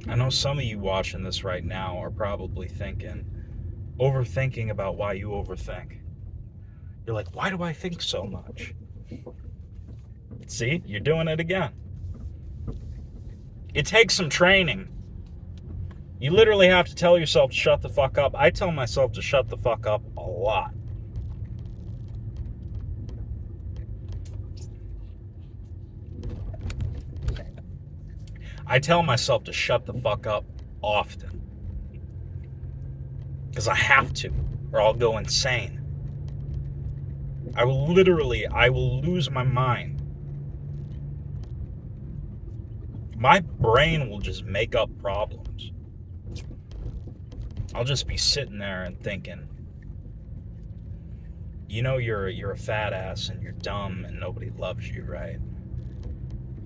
I know some of you watching this right now are probably overthinking about why you overthink. You're like, why do I think so much? See, you're doing it again. It takes some training. You literally have to tell yourself to shut the fuck up. I tell myself to shut the fuck up a lot. I tell myself to shut the fuck up often. Because I have to, or I'll go insane. I will lose my mind. My brain will just make up problems. I'll just be sitting there and thinking, you're a fat ass and you're dumb and nobody loves you, right?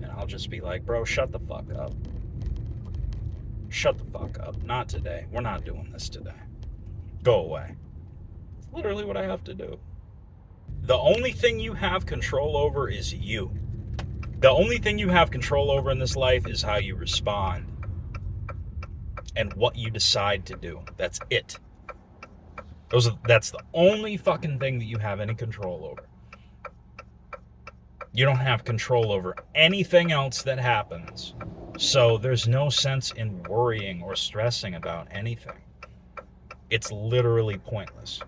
And I'll just be like, bro, shut the fuck up. Shut the fuck up. Not today. We're not doing this today. Go away. It's literally what I have to do. The only thing you have control over is you. The only thing you have control over in this life is how you respond and what you decide to do. That's it. That's the only fucking thing that you have any control over. You don't have control over anything else that happens. So there's no sense in worrying or stressing about anything. It's literally pointless.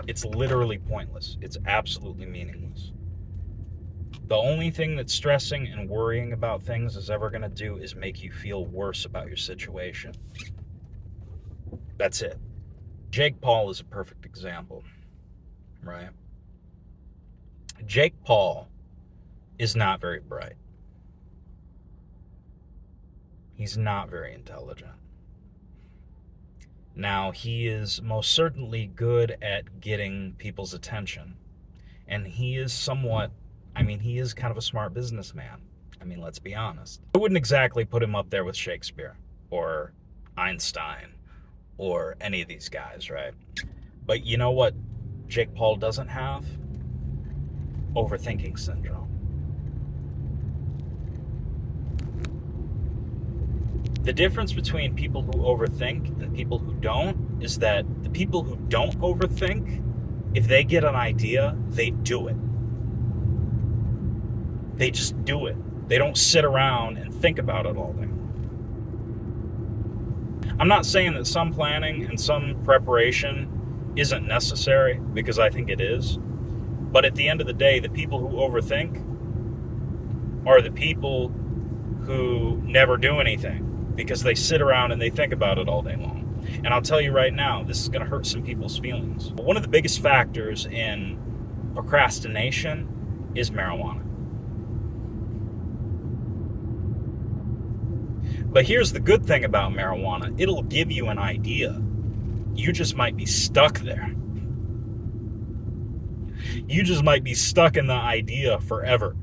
It's literally pointless. It's absolutely meaningless. The only thing that stressing and worrying about things is ever going to do is make you feel worse about your situation. That's it. Jake Paul is a perfect example, right? Jake Paul is not very bright. He's not very intelligent. Now, he is most certainly good at getting people's attention. And he is he is kind of a smart businessman. Let's be honest. I wouldn't exactly put him up there with Shakespeare or Einstein or any of these guys, right? But you know what Jake Paul doesn't have? Overthinking syndrome. The difference between people who overthink and people who don't is that the people who don't overthink, if they get an idea, they do it. They just do it. They don't sit around and think about it all day. I'm not saying that some planning and some preparation isn't necessary, because I think it is. But at the end of the day, the people who overthink are the people who never do anything, because they sit around and they think about it all day long. And I'll tell you right now, this is going to hurt some people's feelings. One of the biggest factors in procrastination is marijuana. But here's the good thing about marijuana. It'll give you an idea. You just might be stuck there. You just might be stuck in the idea forever.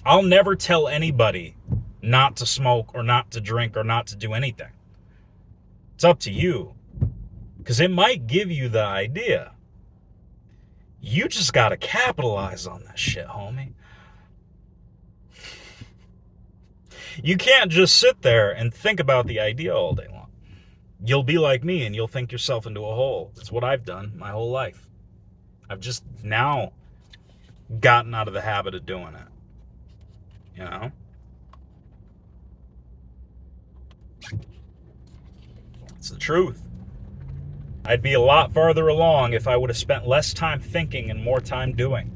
I'll never tell anybody not to smoke or not to drink or not to do anything. It's up to you, because it might give you the idea. You just got to capitalize on that shit, homie. You can't just sit there and think about the idea all day long. You'll be like me and you'll think yourself into a hole. That's what I've done my whole life. I've just now gotten out of the habit of doing it. You know? It's the truth. I'd be a lot farther along if I would have spent less time thinking and more time doing.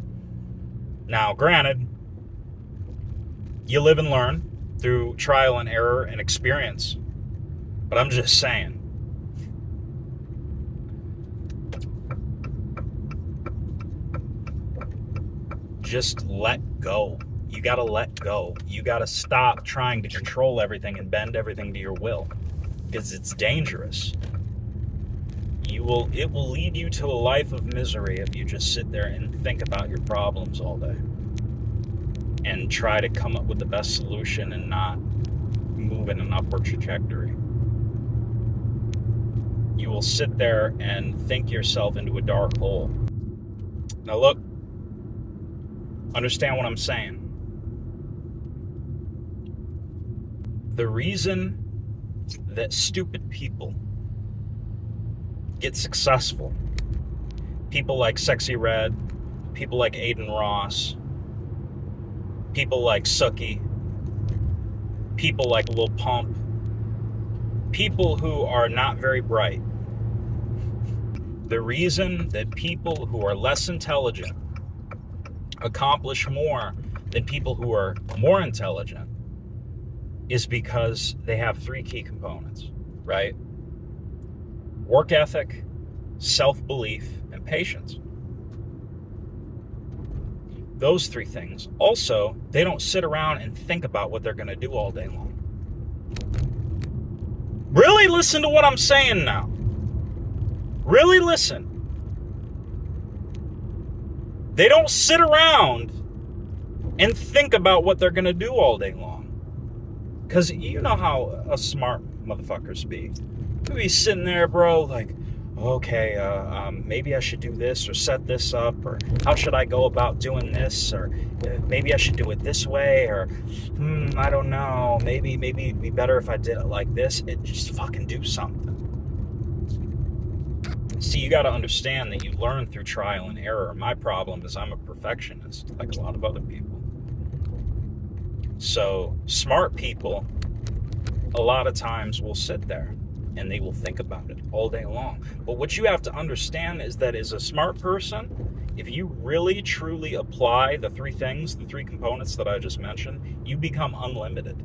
Now, granted, you live and learn through trial and error and experience. But I'm just saying. Just let go. You gotta let go. You gotta stop trying to control everything and bend everything to your will, because it's dangerous. It will lead you to a life of misery if you just sit there and think about your problems all day and try to come up with the best solution and not move in an upward trajectory. you will sit there and think yourself into a dark hole. Now look, understand what I'm saying. The reason that stupid people get successful, people like Sexy Red, people like Aiden Ross, people like Suki, people like Lil Pump, people who are not very bright. The reason that people who are less intelligent accomplish more than people who are more intelligent is because they have three key components, right? Work ethic, self-belief, and patience. Those three things. Also, they don't sit around and think about what they're going to do all day long. Really listen to what I'm saying now. Really listen. They don't sit around and think about what they're going to do all day long. Because you know how us smart motherfuckers be. We'll be sitting there, bro, like, okay, maybe I should do this or set this up, or how should I go about doing this, or maybe I should do it this way, or I don't know, maybe it'd be better if I did it like this. And just fucking do something. See, you got to understand that you learn through trial and error. My problem is I'm a perfectionist, like a lot of other people. So smart people a lot of times will sit there and they will think about it all day long. But what you have to understand is that as a smart person, if you really truly apply the three things, the three components that I just mentioned, you become unlimited.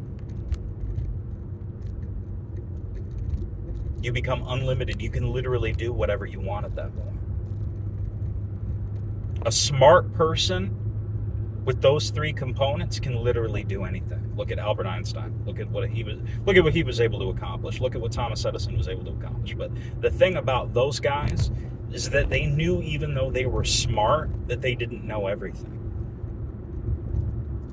You become unlimited. You can literally do whatever you want at that point. A smart person with those three components can literally do anything. Look at Albert Einstein. Look at what he was able to accomplish. Look at what Thomas Edison was able to accomplish. But the thing about those guys is that they knew, even though they were smart, that they didn't know everything.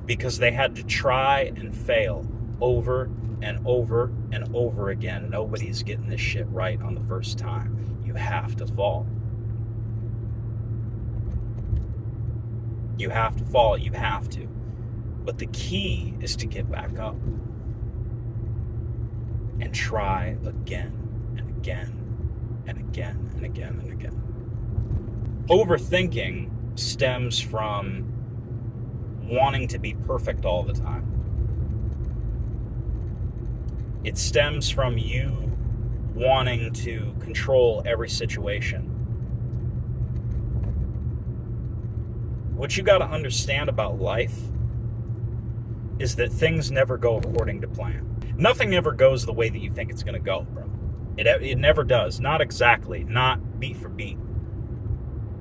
Because they had to try and fail over and over and over again. Nobody's getting this shit right on the first time. You have to fall. You have to fall. You have to. But the key is to get back up and try again and again and again and again and again. Overthinking stems from wanting to be perfect all the time. It stems from you wanting to control every situation. What you got to understand about life is that things never go according to plan. Nothing ever goes the way that you think it's going to go, bro. It never does. Not exactly. Not beat for beat.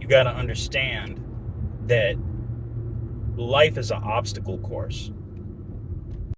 You got to understand that life is an obstacle course.